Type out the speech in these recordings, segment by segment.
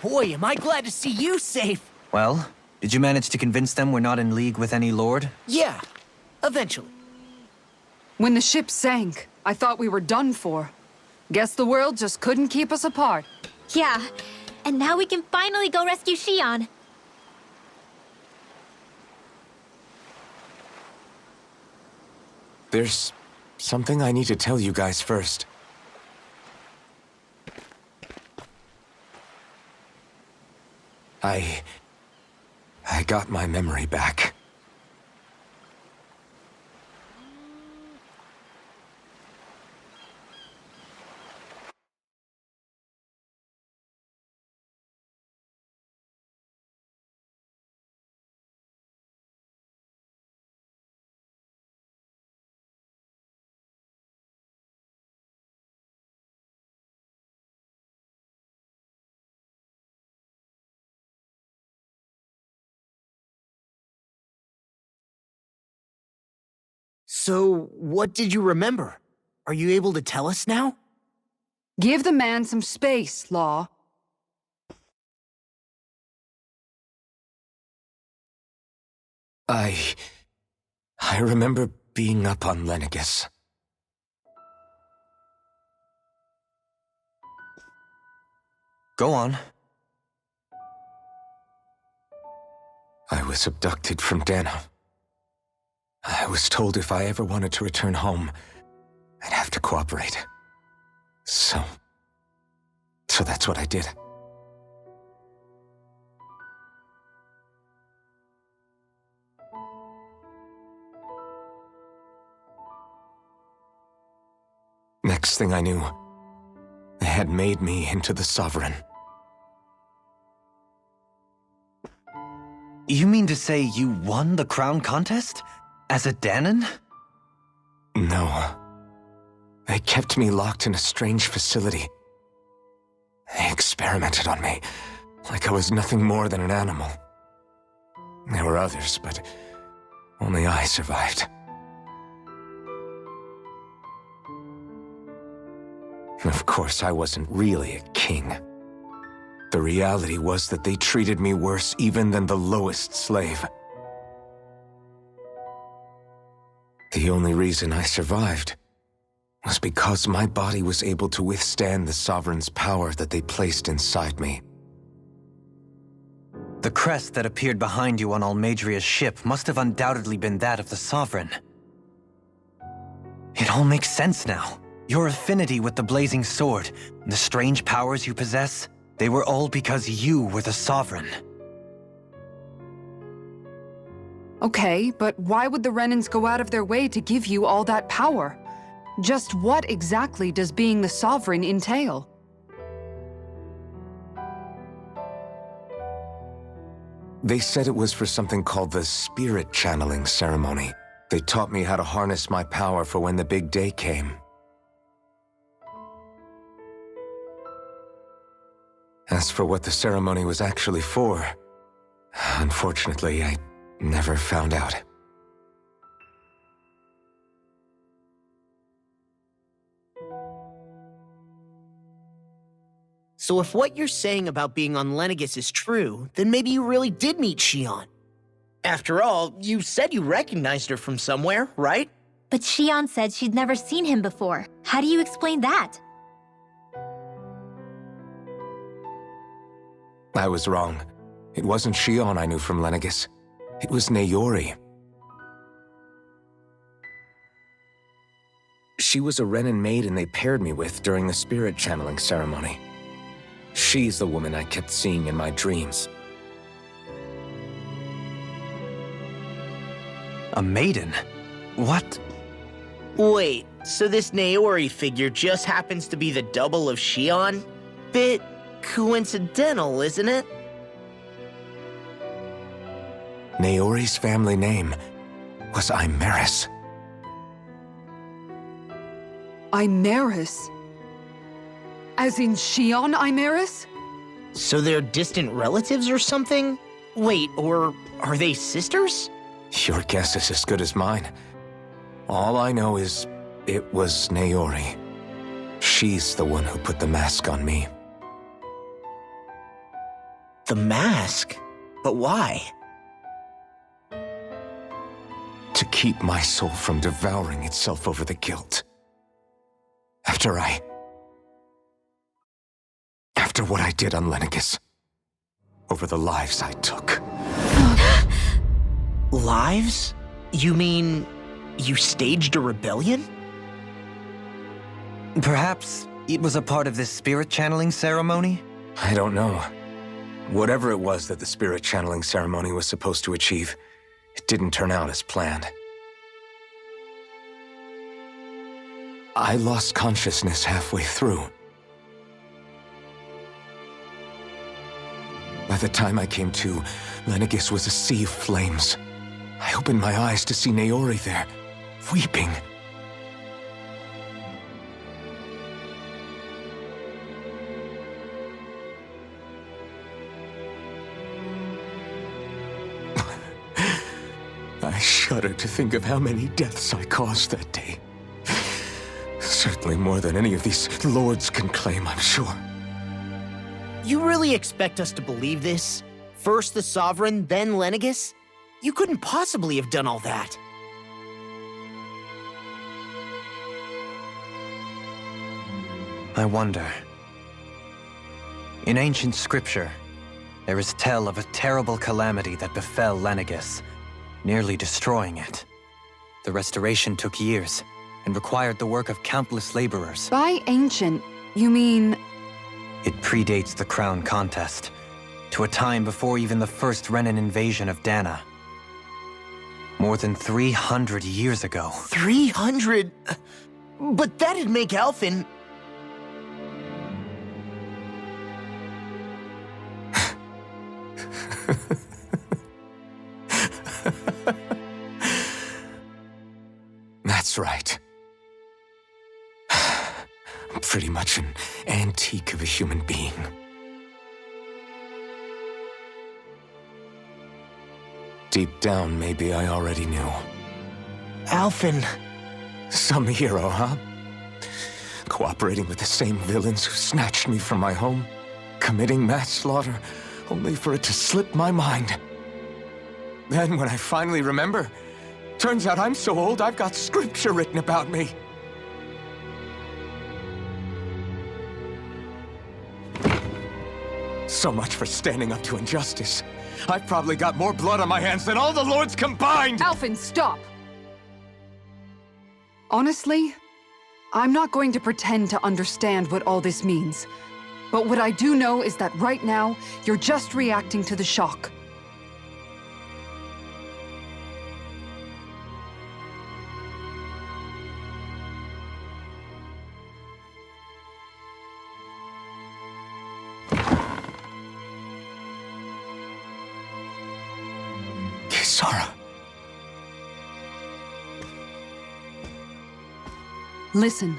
Boy, am I glad to see you safe. Well, did you manage to convince them we're not in league with any lord? Yeah, eventually. When the ship sank, I thought we were done for. Guess the world just couldn't keep us apart. Yeah, and now we can finally go rescue Shion. There's something I need to tell you guys first. I got my memory back. So, what did you remember? Are you able to tell us now? Give the man some space, Law. I remember being up on Lenegis. Go on. I was abducted from Dano. I was told if I ever wanted to return home, I'd have to cooperate. So that's what I did. Next thing I knew, they had made me into the Sovereign. You mean to say you won the crown contest? As a Dahnan? No. They kept me locked in a strange facility. They experimented on me, like I was nothing more than an animal. There were others, but only I survived. Of course, I wasn't really a king. The reality was that they treated me worse even than the lowest slave. The only reason I survived was because my body was able to withstand the Sovereign's power that they placed inside me. The crest that appeared behind you on Almadria's ship must have undoubtedly been that of the Sovereign. It all makes sense now. Your affinity with the Blazing Sword, the strange powers you possess, they were all because you were the Sovereign. Okay, but why would the Renans go out of their way to give you all that power? Just what exactly does being the Sovereign entail? They said it was for something called the Spirit Channeling Ceremony. They taught me how to harness my power for when the big day came. As for what the ceremony was actually for, unfortunately, I never found out. So if what you're saying about being on Lenegis is true, then maybe you really did meet Shion. After all, you said you recognized her from somewhere, right? But Shion said she'd never seen him before. How do you explain that? I was wrong. It wasn't Shion I knew from Lenegis. It was Naori. She was a Renan maiden they paired me with during the spirit channeling ceremony. She's the woman I kept seeing in my dreams. A maiden? What? Wait, so this Naori figure just happens to be the double of Shion? Bit coincidental, isn't it? Naori's family name was Imeris. Imeris? As in Shion Imeris? So they're distant relatives or something? Wait, or are they sisters? Your guess is as good as mine. All I know is it was Naori. She's the one who put the mask on me. The mask? But why? To keep my soul from devouring itself over the guilt. After what I did on Lenegis. Over the lives I took. Lives? You mean you staged a rebellion? Perhaps it was a part of this spirit channeling ceremony? I don't know. Whatever it was that the spirit channeling ceremony was supposed to achieve, it didn't turn out as planned. I lost consciousness halfway through. By the time I came to, Lenegis was a sea of flames. I opened my eyes to see Naori there, weeping. I shudder to think of how many deaths I caused that day. Certainly more than any of these lords can claim, I'm sure. You really expect us to believe this? First the Sovereign, then Lenegis? You couldn't possibly have done all that. I wonder. In ancient scripture, there is tell of a terrible calamity that befell Lenegis, nearly destroying it. The restoration took years, and required the work of countless laborers. By ancient, you mean... It predates the crown contest, to a time before even the first Renan invasion of Dana. More than 300 years ago. 300? But that'd make Alphen... That's right. I'm pretty much an antique of a human being. Deep down, maybe I already knew. Alphen... Some hero, huh? Cooperating with the same villains who snatched me from my home, committing mass slaughter, only for it to slip my mind. Then when I finally remember, turns out I'm so old I've got scripture written about me. So much for standing up to injustice. I've probably got more blood on my hands than all the lords combined! Alphen, stop! Honestly, I'm not going to pretend to understand what all this means. But what I do know is that right now, you're just reacting to the shock. Kisara. Listen,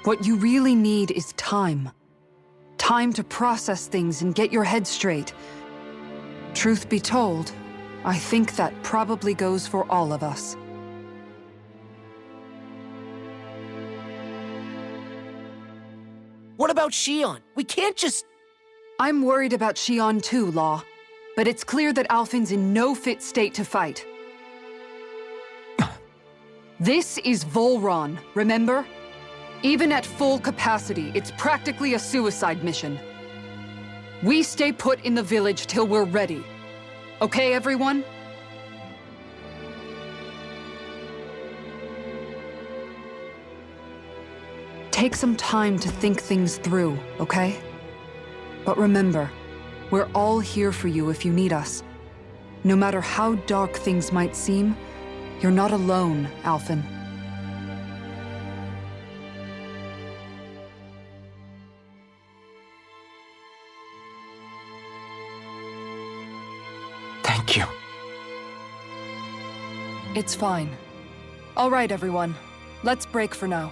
what you really need is time. Time to process things and get your head straight. Truth be told, I think that probably goes for all of us. What about Xion? We can't just... I'm worried about Xion too, Law. But it's clear that Alphen's in no fit state to fight. This is Volron, remember? Even at full capacity, it's practically a suicide mission. We stay put in the village till we're ready. Okay, everyone? Take some time to think things through, okay? But remember, we're all here for you if you need us. No matter how dark things might seem, you're not alone, Alphen. Thank you. It's fine. All right, everyone. Let's break for now.